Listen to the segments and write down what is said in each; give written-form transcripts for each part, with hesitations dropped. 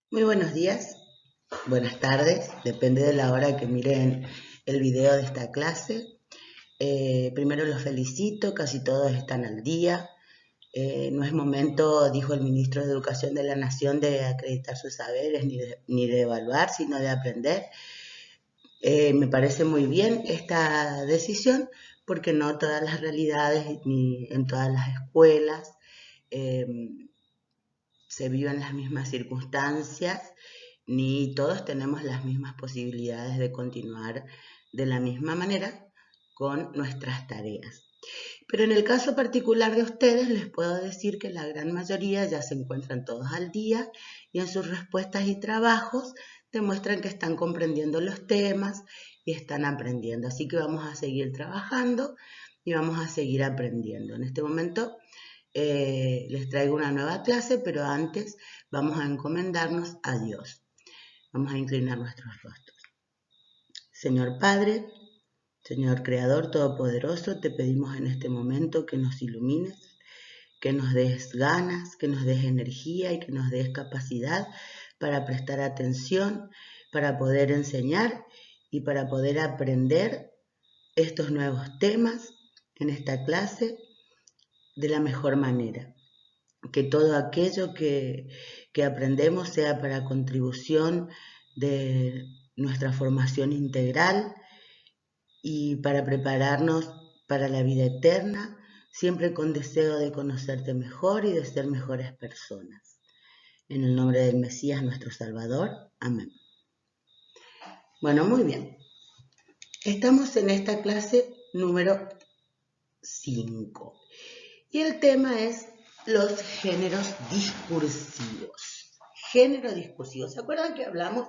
Muy buenos días, buenas tardes, depende de la hora que miren el video de esta clase. Primero los felicito, casi todos están al día. No es momento, dijo el ministro de Educación de la Nación, de acreditar sus saberes ni de evaluar, sino de aprender. Me parece muy bien esta decisión porque no todas las realidades ni en todas las escuelas eh, se viven las mismas circunstancias, ni todos tenemos las mismas posibilidades de continuar de la misma manera con nuestras tareas. Pero en el caso particular de ustedes, les puedo decir que la gran mayoría ya se encuentran todos al día y en sus respuestas y trabajos demuestran que están comprendiendo los temas y están aprendiendo. Así que vamos a seguir trabajando y vamos a seguir aprendiendo. En este momento les traigo una nueva clase, pero antes vamos a encomendarnos a Dios. Vamos a inclinar nuestros rostros. Señor Padre, Señor Creador Todopoderoso, te pedimos en este momento que nos ilumines, que nos des ganas, que nos des energía y que nos des capacidad para prestar atención, para poder enseñar y para poder aprender estos nuevos temas en esta clase de la mejor manera. Que todo aquello que aprendemos sea para contribución de nuestra formación integral y para prepararnos para la vida eterna, siempre con deseo de conocerte mejor y de ser mejores personas. En el nombre del Mesías, nuestro Salvador. Amén. Bueno, muy bien. Estamos en esta clase número 5 y el tema es los géneros discursivos. Género discursivo. ¿Se acuerdan que hablamos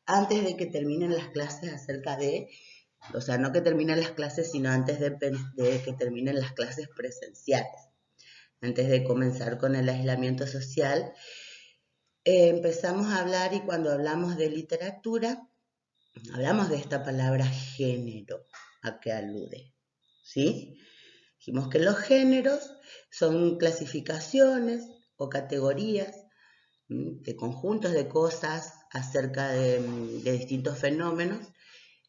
antes de que terminen las clases acerca de, o sea, no que terminen las clases, sino antes de que terminen las clases presenciales, antes de comenzar con el aislamiento social? Empezamos a hablar, y cuando hablamos de literatura, hablamos de esta palabra género, a que alude, ¿sí? Dijimos que los géneros son clasificaciones o categorías de conjuntos de cosas acerca de distintos fenómenos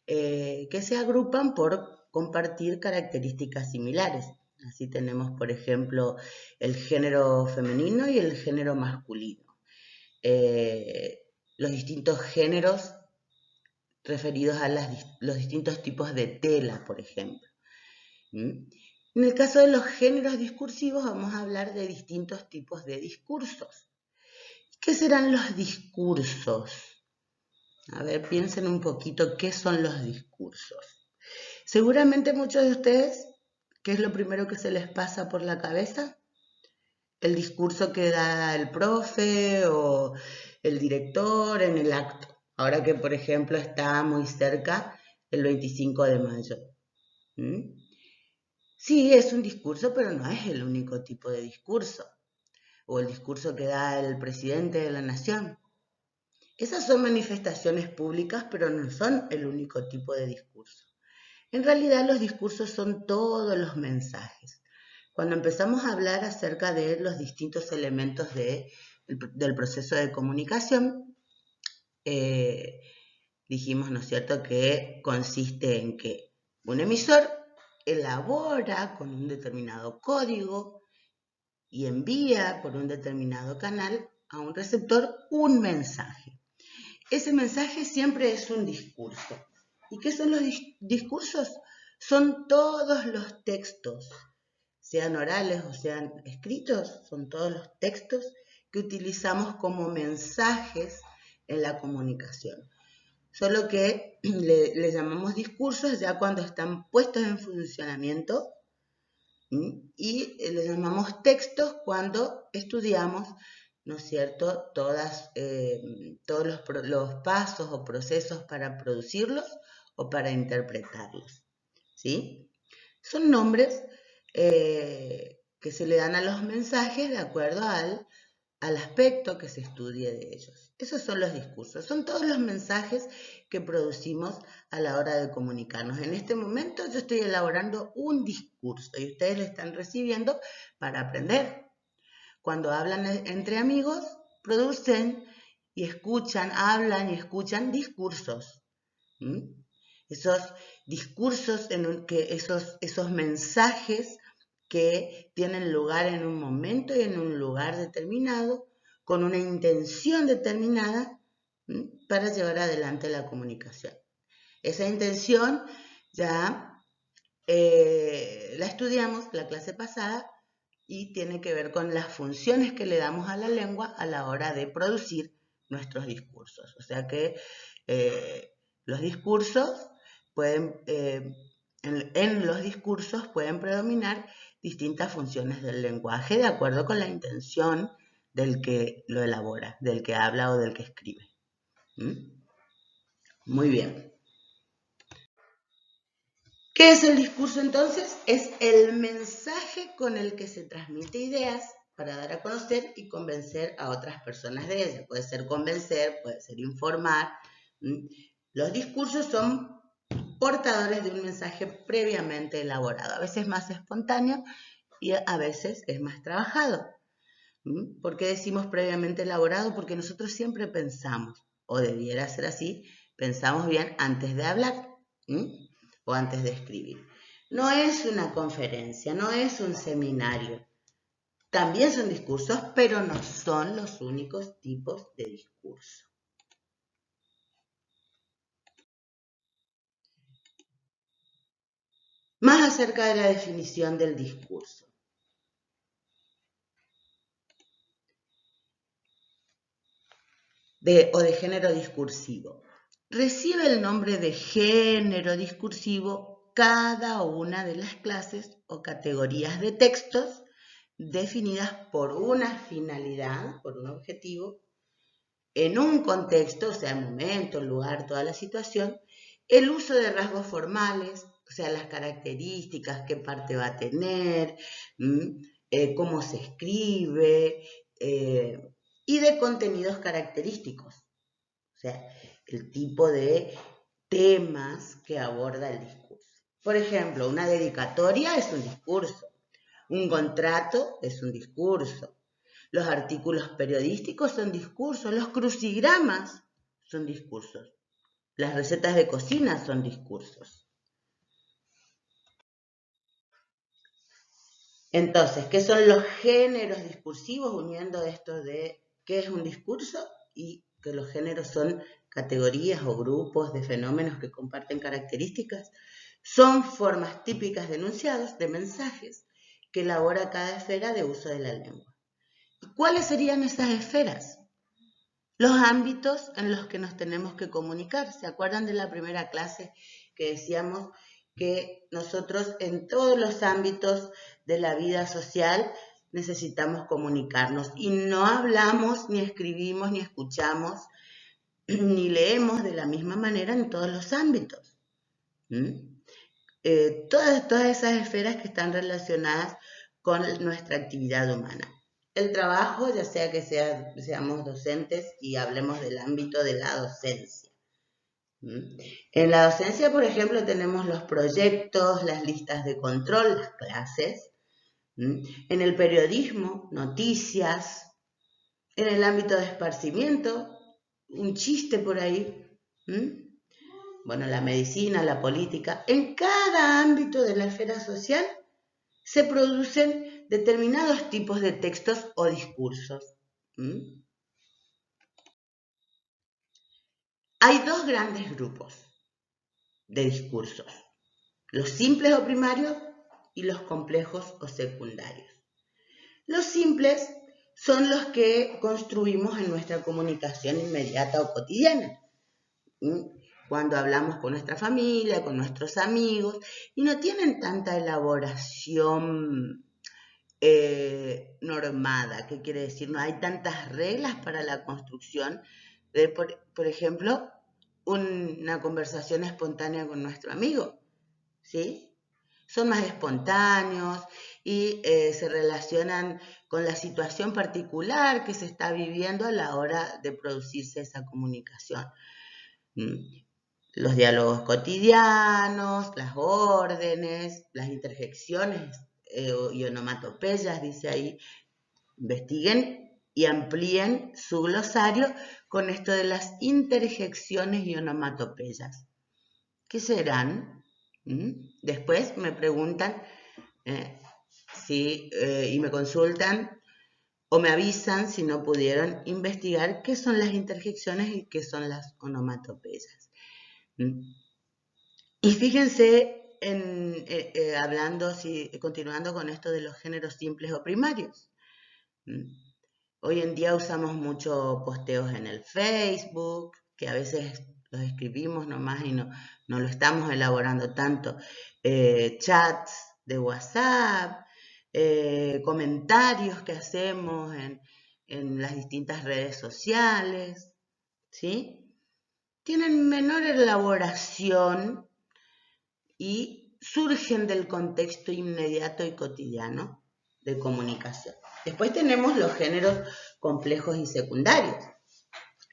que se agrupan por compartir características similares. Así tenemos, por ejemplo, el género femenino y el género masculino. Los distintos géneros referidos a los distintos tipos de tela, por ejemplo. ¿Mm? En el caso de los géneros discursivos vamos a hablar de distintos tipos de discursos. ¿Qué serán los discursos? A ver, piensen un poquito qué son los discursos. Seguramente muchos de ustedes, ¿qué es lo primero que se les pasa por la cabeza? El discurso que da el profe o el director en el acto. Ahora que, por ejemplo, está muy cerca el 25 de mayo. ¿Mm? Sí, es un discurso, pero no es el único tipo de discurso. O el discurso que da el presidente de la nación. Esas son manifestaciones públicas, pero no son el único tipo de discurso. En realidad los discursos son todos los mensajes. Cuando empezamos a hablar acerca de los distintos elementos del proceso de comunicación, dijimos, ¿no es cierto?, que consiste en que un emisor elabora con un determinado código y envía por un determinado canal a un receptor un mensaje. Ese mensaje siempre es un discurso. ¿Y qué son los discursos? Son todos los textos, sean orales o sean escritos, son todos los textos que utilizamos como mensajes en la comunicación. Solo que le llamamos discursos ya cuando están puestos en funcionamiento, y le llamamos textos cuando estudiamos, ¿no es cierto?, todos los pasos o procesos para producirlos o para interpretarlos, ¿sí? Son nombres que se le dan a los mensajes de acuerdo al aspecto que se estudie de ellos. Esos son los discursos, son todos los mensajes que producimos a la hora de comunicarnos. En este momento yo estoy elaborando un discurso y ustedes lo están recibiendo para aprender. Cuando hablan entre amigos, producen y escuchan, hablan y escuchan discursos. Esos discursos, esos mensajes que tienen lugar en un momento y en un lugar determinado, con una intención determinada, para llevar adelante la comunicación. Esa intención ya la estudiamos la clase pasada y tiene que ver con las funciones que le damos a la lengua a la hora de producir nuestros discursos. O sea que los discursos pueden, en los discursos pueden predominar distintas funciones del lenguaje de acuerdo con la intención del que lo elabora, del que habla o del que escribe. Muy bien. ¿Qué es el discurso entonces? Es el mensaje con el que se transmite ideas para dar a conocer y convencer a otras personas de ellas. Puede ser convencer, puede ser informar. Los discursos son portadores de un mensaje previamente elaborado, a veces más espontáneo y a veces es más trabajado. ¿Por qué decimos previamente elaborado? Porque nosotros siempre pensamos, o debiera ser así, pensamos bien antes de hablar o antes de escribir. No es una conferencia, no es un seminario. También son discursos, pero no son los únicos tipos de discurso. Más acerca de la definición del discurso. O de género discursivo. Recibe el nombre de género discursivo cada una de las clases o categorías de textos definidas por una finalidad, por un objetivo, en un contexto, o sea, el momento, el lugar, toda la situación, el uso de rasgos formales, o sea, las características, qué parte va a tener, cómo se escribe, y de contenidos característicos, o sea, el tipo de temas que aborda el discurso. Por ejemplo, una dedicatoria es un discurso, un contrato es un discurso, los artículos periodísticos son discursos, los crucigramas son discursos, las recetas de cocina son discursos. Entonces, ¿qué son los géneros discursivos? Uniendo esto de qué es un discurso y que los géneros son categorías o grupos de fenómenos que comparten características. Son formas típicas de enunciados, de mensajes, que elabora cada esfera de uso de la lengua. ¿Y cuáles serían esas esferas? Los ámbitos en los que nos tenemos que comunicar. ¿Se acuerdan de la primera clase que decíamos que nosotros en todos los ámbitos de la vida social necesitamos comunicarnos y no hablamos, ni escribimos, ni escuchamos, ni leemos de la misma manera en todos los ámbitos? Todas esas esferas que están relacionadas con nuestra actividad humana. El trabajo, ya sea que seamos docentes y hablemos del ámbito de la docencia. En la docencia, por ejemplo, tenemos los proyectos, las listas de control, las clases. En el periodismo, noticias. En el ámbito de esparcimiento, un chiste por ahí. Bueno, la medicina, la política. En cada ámbito de la esfera social se producen determinados tipos de textos o discursos. Hay dos grandes grupos de discursos, los simples o primarios y los complejos o secundarios. Los simples son los que construimos en nuestra comunicación inmediata o cotidiana, cuando hablamos con nuestra familia, con nuestros amigos, y no tienen tanta elaboración normada. ¿Qué quiere decir? No hay tantas reglas para la construcción de, por ejemplo, una conversación espontánea con nuestro amigo, ¿sí? Son más espontáneos y se relacionan con la situación particular que se está viviendo a la hora de producirse esa comunicación. Los diálogos cotidianos, las órdenes, las interjecciones y onomatopeyas, dice ahí, investiguen y amplíen su glosario con esto de las interjecciones y onomatopeyas. ¿Qué serán? Después me preguntan y me consultan o me avisan si no pudieron investigar qué son las interjecciones y qué son las onomatopeyas. Y fíjense, continuando con esto de los géneros simples o primarios. Hoy en día usamos mucho posteos en el Facebook, que a veces los escribimos nomás y no lo estamos elaborando tanto. Chats de WhatsApp, comentarios que hacemos en las distintas redes sociales, ¿sí? Tienen menor elaboración y surgen del contexto inmediato y cotidiano de comunicación. Después tenemos los géneros complejos y secundarios.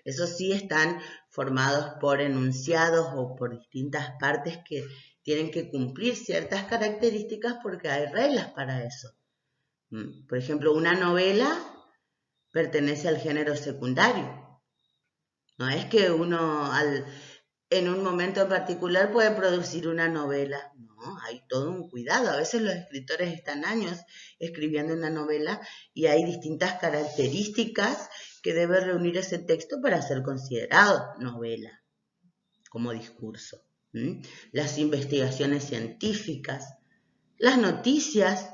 Esos sí están formados por enunciados o por distintas partes que tienen que cumplir ciertas características porque hay reglas para eso. Por ejemplo, una novela pertenece al género secundario. No es que uno en un momento en particular puede producir una novela. No, hay todo un cuidado. A veces los escritores están años escribiendo una novela y hay distintas características que debe reunir ese texto para ser considerado novela como discurso. Las investigaciones científicas, las noticias.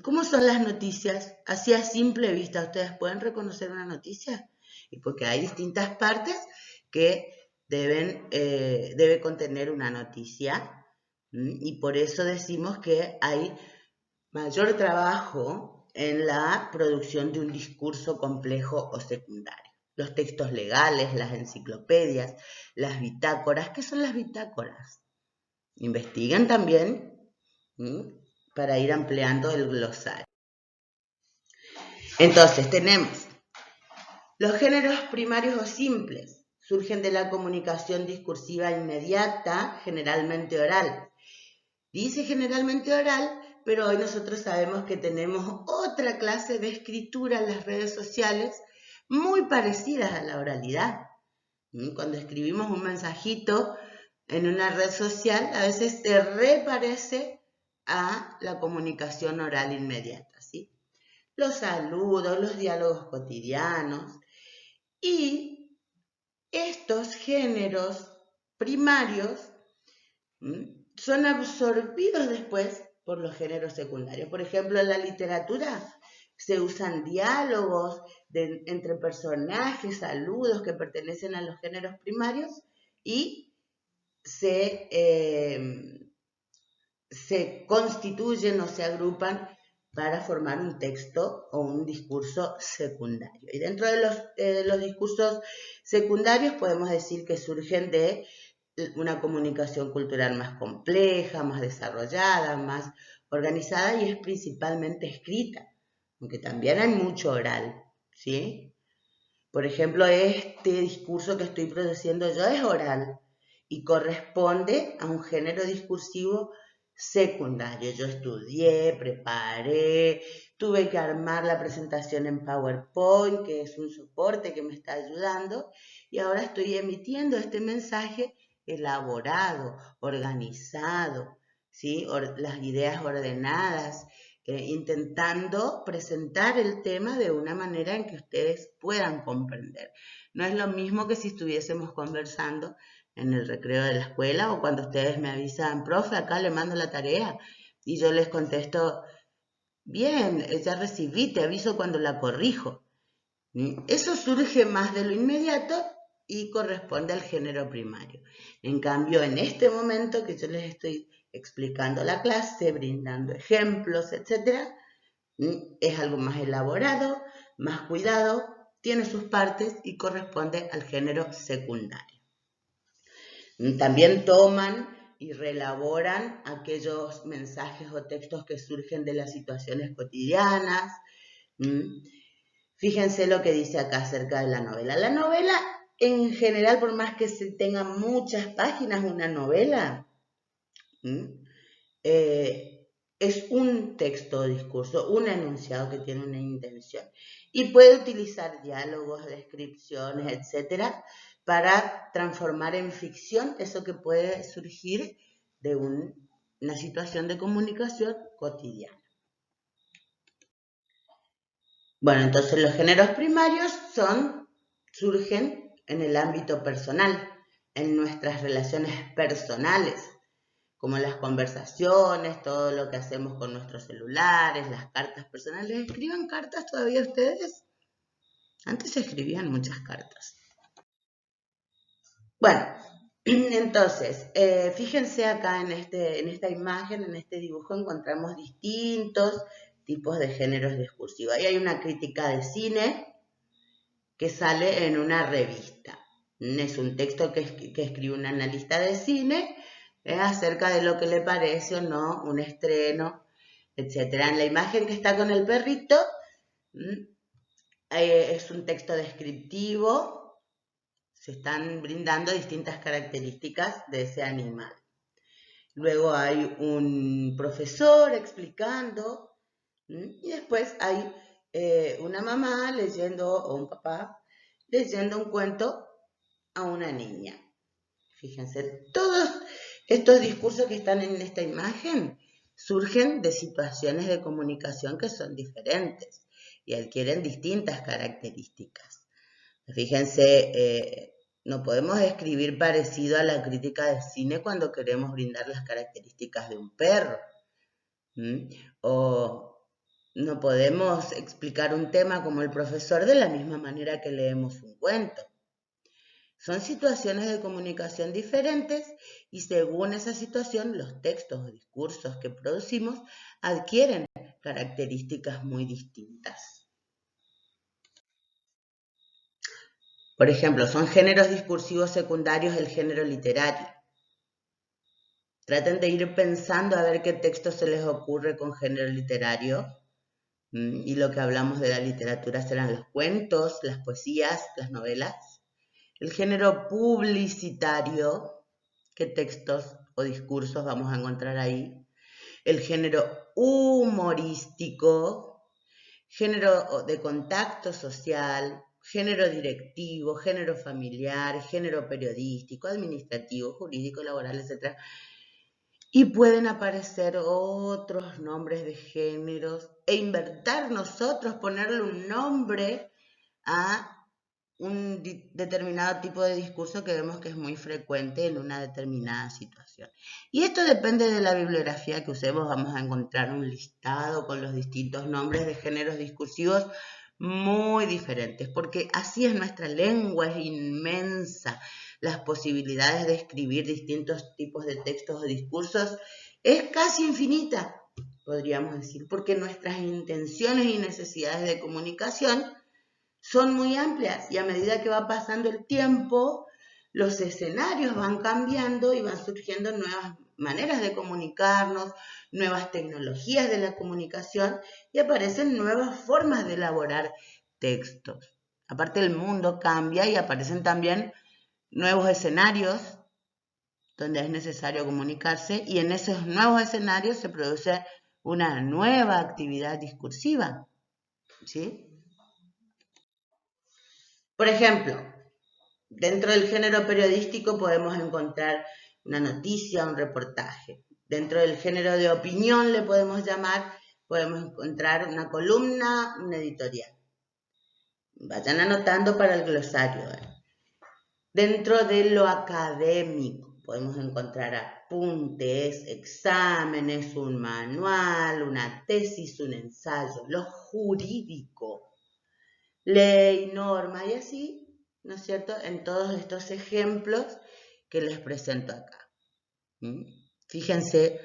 ¿Cómo son las noticias? Así a simple vista, ¿ustedes pueden reconocer una noticia? Y porque hay distintas partes que debe contener una noticia, y por eso decimos que hay mayor trabajo en la producción de un discurso complejo o secundario. Los textos legales, las enciclopedias, las bitácoras. ¿Qué son las bitácoras? Investigan también para ir ampliando el glosario. Entonces tenemos los géneros primarios o simples. Surgen de la comunicación discursiva inmediata, generalmente oral. Dice generalmente oral, pero hoy nosotros sabemos que tenemos otra clase de escritura en las redes sociales muy parecidas a la oralidad. Cuando escribimos un mensajito en una red social, a veces se reparece a la comunicación oral inmediata, ¿sí? Los saludos, los diálogos cotidianos. Y estos géneros primarios son absorbidos después por los géneros secundarios. Por ejemplo, en la literatura se usan diálogos entre personajes, saludos que pertenecen a los géneros primarios y se constituyen o se agrupan para formar un texto o un discurso secundario. Y dentro de los discursos secundarios podemos decir que surgen de una comunicación cultural más compleja, más desarrollada, más organizada y es principalmente escrita, aunque también hay mucho oral, ¿sí? Por ejemplo, este discurso que estoy produciendo yo es oral y corresponde a un género discursivo secundario. Yo estudié, preparé, tuve que armar la presentación en PowerPoint, que es un soporte que me está ayudando, y ahora estoy emitiendo este mensaje elaborado, organizado, ¿sí? Las ideas ordenadas, intentando presentar el tema de una manera en que ustedes puedan comprender. No es lo mismo que si estuviésemos conversando en el recreo de la escuela o cuando ustedes me avisan, profe, acá le mando la tarea y yo les contesto, bien, ya recibí, te aviso cuando la corrijo. Eso surge más de lo inmediato y corresponde al género primario. En cambio, en este momento que yo les estoy explicando la clase, brindando ejemplos, etc., es algo más elaborado, más cuidado, tiene sus partes y corresponde al género secundario. También toman y reelaboran aquellos mensajes o textos que surgen de las situaciones cotidianas. Fíjense lo que dice acá acerca de la novela. La novela, en general, por más que se tenga muchas páginas, una novela, es un texto o discurso, un enunciado que tiene una intención. Y puede utilizar diálogos, descripciones, etcétera, para transformar en ficción eso que puede surgir de una situación de comunicación cotidiana. Bueno, entonces los géneros primarios surgen en el ámbito personal, en nuestras relaciones personales, como las conversaciones, todo lo que hacemos con nuestros celulares, las cartas personales. ¿Escriben cartas todavía ustedes? Antes se escribían muchas cartas. Bueno, entonces, fíjense acá en esta imagen, en este dibujo, encontramos distintos tipos de géneros discursivos. Ahí hay una crítica de cine que sale en una revista. Es un texto que escribe un analista de cine acerca de lo que le parece o no un estreno, etc. En la imagen que está con el perrito es un texto descriptivo, se están brindando distintas características de ese animal. Luego hay un profesor explicando y después hay una mamá leyendo o un papá leyendo un cuento a una niña. Fíjense, todos estos discursos que están en esta imagen surgen de situaciones de comunicación que son diferentes y adquieren distintas características. Fíjense, no podemos escribir parecido a la crítica de cine cuando queremos brindar las características de un perro. O no podemos explicar un tema como el profesor de la misma manera que leemos un cuento. Son situaciones de comunicación diferentes y según esa situación los textos o discursos que producimos adquieren características muy distintas. Por ejemplo, son géneros discursivos secundarios el género literario. Traten de ir pensando a ver qué texto se les ocurre con género literario. Y lo que hablamos de la literatura serán los cuentos, las poesías, las novelas. El género publicitario, ¿qué textos o discursos vamos a encontrar ahí? El género humorístico, género de contacto social, género directivo, género familiar, género periodístico, administrativo, jurídico, laboral, etc. Y pueden aparecer otros nombres de géneros e inventar nosotros, ponerle un nombre a un determinado tipo de discurso que vemos que es muy frecuente en una determinada situación. Y esto depende de la bibliografía que usemos. Vamos a encontrar un listado con los distintos nombres de géneros discursivos muy diferentes, porque así es nuestra lengua, es inmensa. Las posibilidades de escribir distintos tipos de textos o discursos es casi infinita, podríamos decir, porque nuestras intenciones y necesidades de comunicación son muy amplias y a medida que va pasando el tiempo, los escenarios van cambiando y van surgiendo nuevas maneras de comunicarnos, nuevas tecnologías de la comunicación y aparecen nuevas formas de elaborar textos. Aparte, el mundo cambia y aparecen también nuevos escenarios donde es necesario comunicarse y en esos nuevos escenarios se produce una nueva actividad discursiva, ¿sí? Por ejemplo, dentro del género periodístico podemos encontrar una noticia, un reportaje. Dentro del género de opinión le podemos encontrar una columna, un editorial. Vayan anotando para el glosario. Dentro de lo académico podemos encontrar apuntes, exámenes, un manual, una tesis, un ensayo. Lo jurídico, ley, norma y así, ¿no es cierto?, en todos estos ejemplos que les presento acá. Fíjense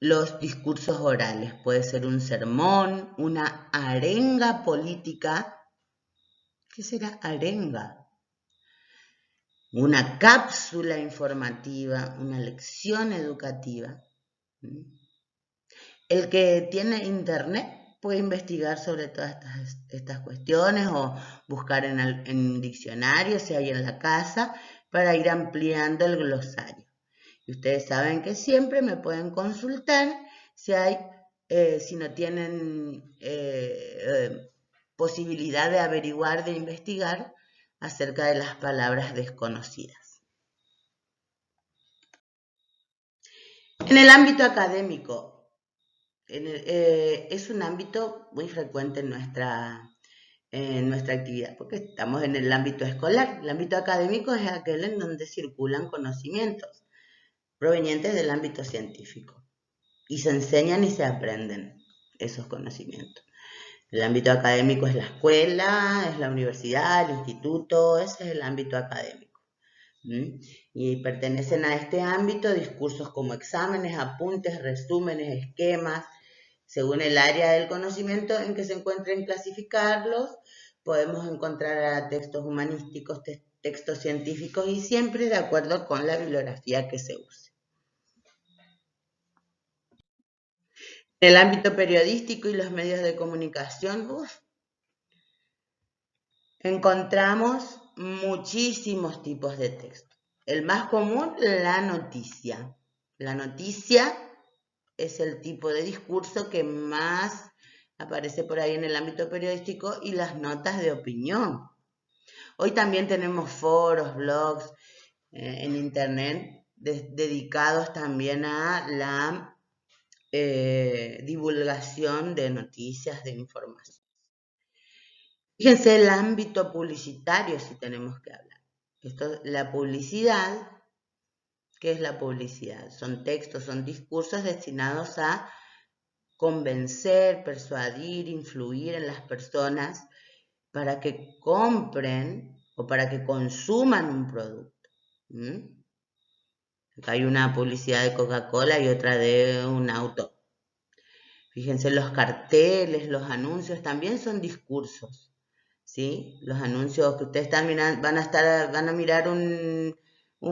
los discursos orales. Puede ser un sermón, una arenga política. ¿Qué será arenga? Una cápsula informativa, una lección educativa. El que tiene internet puede investigar sobre todas estas cuestiones o buscar en diccionarios si hay en la casa para ir ampliando el glosario. Y ustedes saben que siempre me pueden consultar si no tienen posibilidad de averiguar, de investigar acerca de las palabras desconocidas. En el ámbito académico, es un ámbito muy frecuente en nuestra actividad, porque estamos en el ámbito escolar. El ámbito académico es aquel en donde circulan conocimientos provenientes del ámbito científico y se enseñan y se aprenden esos conocimientos. El ámbito académico es la escuela, es la universidad, el instituto, ese es el ámbito académico. Y pertenecen a este ámbito discursos como exámenes, apuntes, resúmenes, esquemas, según el área del conocimiento en que se encuentren, clasificarlos. Podemos encontrar textos humanísticos, textos científicos y siempre de acuerdo con la bibliografía que se use. En el ámbito periodístico y los medios de comunicación, encontramos muchísimos tipos de texto. El más común, la noticia. La noticia es el tipo de discurso que más aparece por ahí en el ámbito periodístico, y las notas de opinión. Hoy también tenemos foros, blogs en internet dedicados también a la divulgación de noticias, de información. Fíjense el ámbito publicitario, si tenemos que hablar. La publicidad, ¿qué es la publicidad? Son textos, son discursos destinados a convencer, persuadir, influir en las personas para que compren o para que consuman un producto. Acá hay una publicidad de Coca-Cola y otra de un auto. Fíjense, los carteles, los anuncios también son discursos, ¿sí? Los anuncios que ustedes están mirando, van a mirar un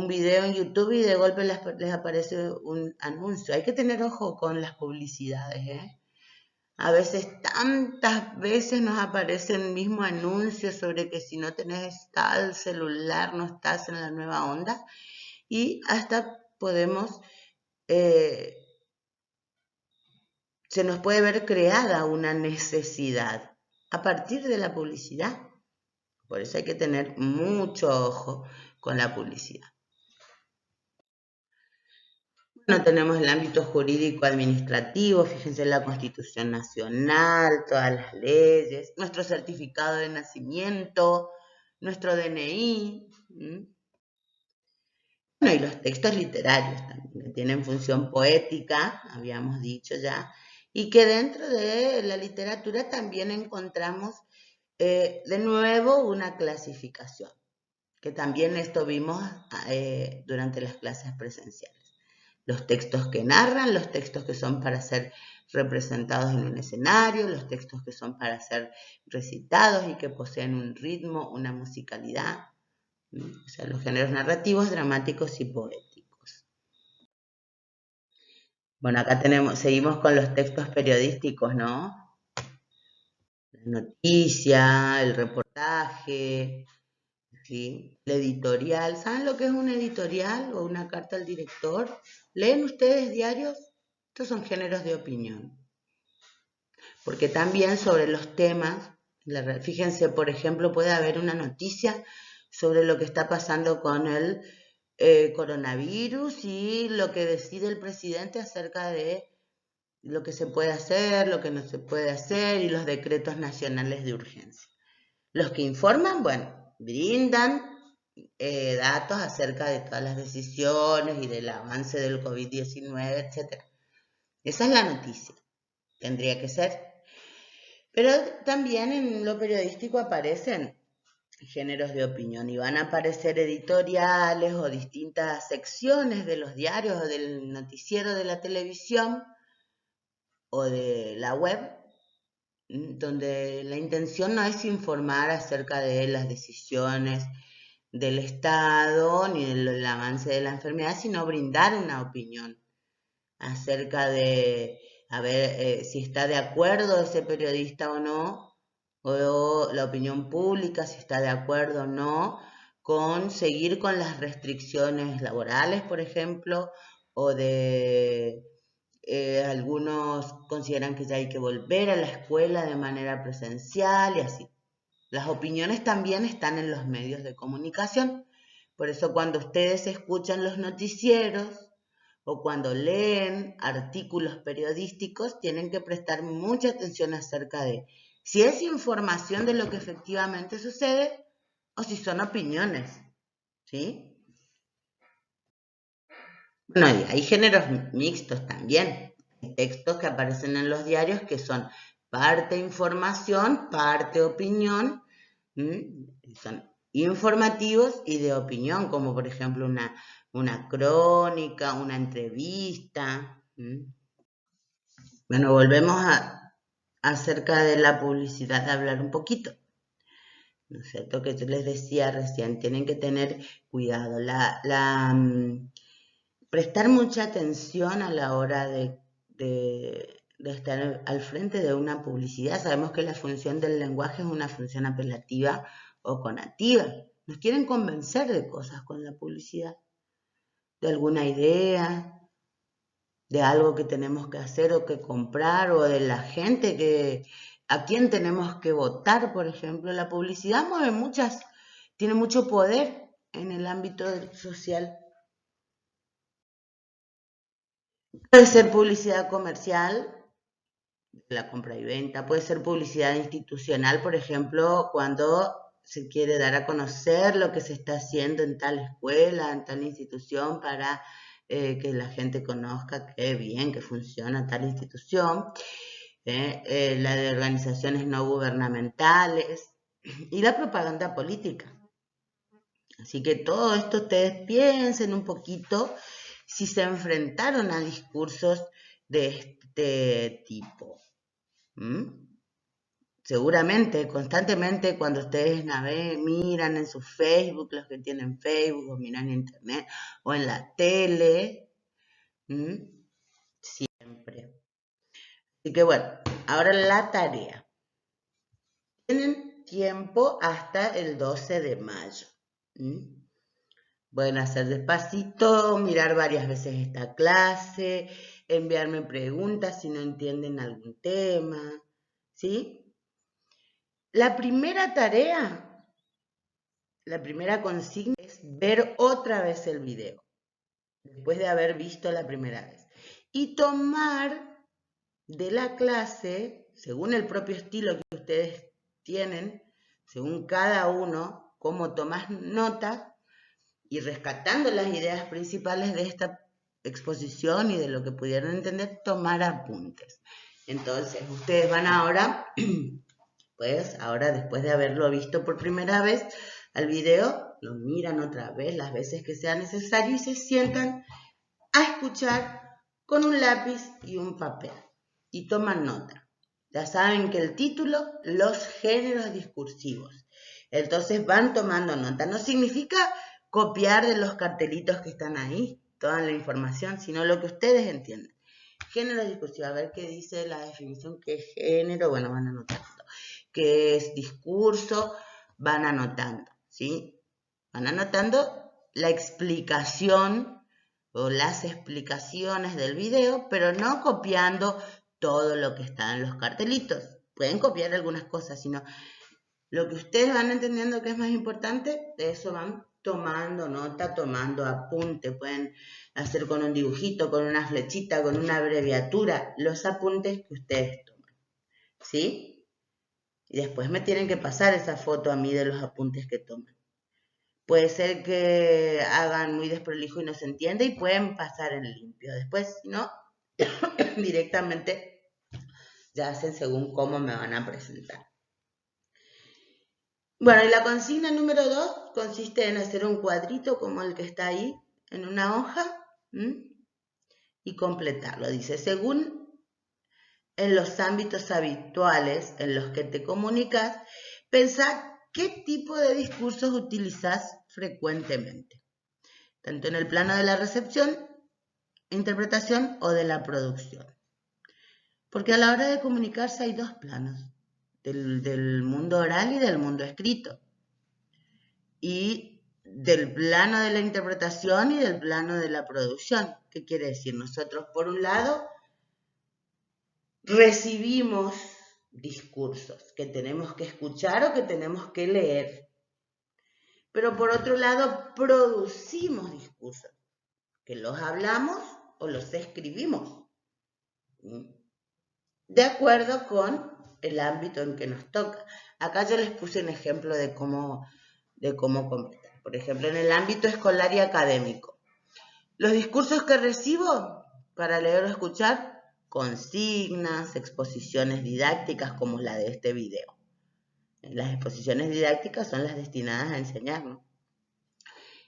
video en YouTube y de golpe les aparece un anuncio. Hay que tener ojo con las publicidades, ¿eh? A veces, tantas veces nos aparece el mismo anuncio sobre que si no tenés tal celular no estás en la nueva onda, y hasta se nos puede ver creada una necesidad a partir de la publicidad. Por eso hay que tener mucho ojo con la publicidad. Bueno, tenemos el ámbito jurídico-administrativo, fíjense, la Constitución Nacional, todas las leyes, nuestro certificado de nacimiento, nuestro DNI. Bueno, y los textos literarios también, que tienen función poética, habíamos dicho ya, y que dentro de la literatura también encontramos de nuevo una clasificación, que también esto vimos durante las clases presenciales. Los textos que narran, los textos que son para ser representados en un escenario, los textos que son para ser recitados y que poseen un ritmo, una musicalidad. O sea, los géneros narrativos, dramáticos y poéticos. Bueno, acá seguimos con los textos periodísticos, ¿no? La noticia, el reportaje, ¿sí? El editorial. ¿Saben lo que es un editorial o una carta al director? ¿Leen ustedes diarios? Estos son géneros de opinión. Porque también sobre los temas, fíjense, por ejemplo, puede haber una noticia sobre lo que está pasando con el coronavirus y lo que decide el presidente acerca de lo que se puede hacer, lo que no se puede hacer y los decretos nacionales de urgencia. Los que informan, bueno, brindan datos acerca de todas las decisiones y del avance del COVID-19, etc. Esa es la noticia, tendría que ser. Pero también en lo periodístico aparecen géneros de opinión y van a aparecer editoriales o distintas secciones de los diarios o del noticiero de la televisión o de la web, donde la intención no es informar acerca de las decisiones del Estado ni del avance de la enfermedad, sino brindar una opinión acerca de a ver si está de acuerdo ese periodista o no, o la opinión pública si está de acuerdo o no con seguir con las restricciones laborales, por ejemplo, o de Algunos consideran que ya hay que volver a la escuela de manera presencial y así. Las opiniones también están en los medios de comunicación. Por eso cuando ustedes escuchan los noticieros o cuando leen artículos periodísticos, tienen que prestar mucha atención acerca de si es información de lo que efectivamente sucede o si son opiniones, ¿sí? Bueno, y hay géneros mixtos también. Hay textos que aparecen en los diarios que son parte información, parte opinión. Son informativos y de opinión, como por ejemplo una crónica, una entrevista. Bueno, volvemos acerca de la publicidad a hablar un poquito. ¿No es cierto? Que yo les decía recién, tienen que tener cuidado. Prestar mucha atención a la hora de estar al frente de una publicidad. Sabemos que la función del lenguaje es una función apelativa o conativa. Nos quieren convencer de cosas con la publicidad, de alguna idea, de algo que tenemos que hacer o que comprar, o de la gente a quién tenemos que votar, por ejemplo. La publicidad tiene mucho poder en el ámbito social. Puede ser publicidad comercial, la compra y venta, puede ser publicidad institucional, por ejemplo, cuando se quiere dar a conocer lo que se está haciendo en tal escuela, en tal institución, para que la gente conozca que bien, que funciona tal institución. La de organizaciones no gubernamentales y la propaganda política. Así que todo esto ustedes piensen un poquito si se enfrentaron a discursos de este tipo. Seguramente, constantemente, cuando ustedes miran en su Facebook, los que tienen Facebook, o miran en internet, o en la tele, siempre. Así que bueno, ahora la tarea. Tienen tiempo hasta el 12 de mayo. Pueden hacer despacito, mirar varias veces esta clase, enviarme preguntas si no entienden algún tema, ¿sí? La primera tarea, la primera consigna es ver otra vez el video, después de haber visto la primera vez. Y tomar de la clase, según el propio estilo que ustedes tienen, según cada uno, cómo tomas nota y rescatando las ideas principales de esta exposición y de lo que pudieron entender, tomar apuntes. Entonces, ustedes van ahora, pues ahora después de haberlo visto por primera vez al video, lo miran otra vez las veces que sea necesario y se sientan a escuchar con un lápiz y un papel y toman nota. Ya saben que el título, los géneros discursivos. Entonces van tomando nota. No significa copiar de los cartelitos que están ahí toda la información, sino lo que ustedes entienden. Género discursivo, a ver qué dice la definición, qué es género, bueno, van anotando. Qué es discurso, van anotando, ¿sí? Van anotando la explicación o las explicaciones del video, pero no copiando todo lo que está en los cartelitos. Pueden copiar algunas cosas, sino lo que ustedes van entendiendo que es más importante, de eso van tomando nota, tomando apunte. Pueden hacer con un dibujito, con una flechita, con una abreviatura, los apuntes que ustedes toman, ¿sí? Y después me tienen que pasar esa foto a mí de los apuntes que toman. Puede ser que hagan muy desprolijo y no se entiende y pueden pasar en limpio. Después, si no, directamente ya hacen según cómo me van a presentar. Bueno, y la consigna número 2 consiste en hacer un cuadrito como el que está ahí en una hoja y completarlo. Dice, según en los ámbitos habituales en los que te comunicas, pensá qué tipo de discursos utilizas frecuentemente, tanto en el plano de la recepción, interpretación o de la producción. Porque a la hora de comunicarse hay dos planos, del mundo oral y del mundo escrito. Y del plano de la interpretación y del plano de la producción. ¿Qué quiere decir? Nosotros, por un lado, recibimos discursos que tenemos que escuchar o que tenemos que leer. Pero por otro lado, producimos discursos, que los hablamos o los escribimos, de acuerdo con el ámbito en que nos toca. Acá yo les puse un ejemplo de cómo completar. Por ejemplo, en el ámbito escolar y académico. Los discursos que recibo para leer o escuchar, consignas, exposiciones didácticas como la de este video. Las exposiciones didácticas son las destinadas a enseñar, ¿no?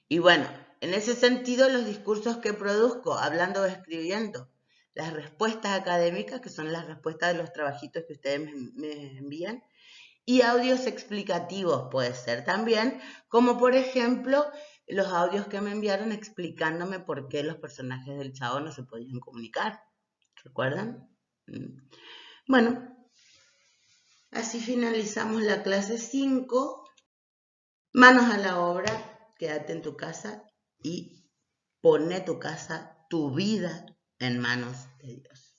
Y bueno, en ese sentido, los discursos que produzco, hablando o escribiendo, las respuestas académicas, que son las respuestas de los trabajitos que ustedes me envían, y audios explicativos puede ser también, como por ejemplo los audios que me enviaron explicándome por qué los personajes del Chavo no se podían comunicar. ¿Recuerdan? Bueno, así finalizamos la clase 5. Manos a la obra, quédate en tu casa y pone tu casa, tu vida en manos de Dios.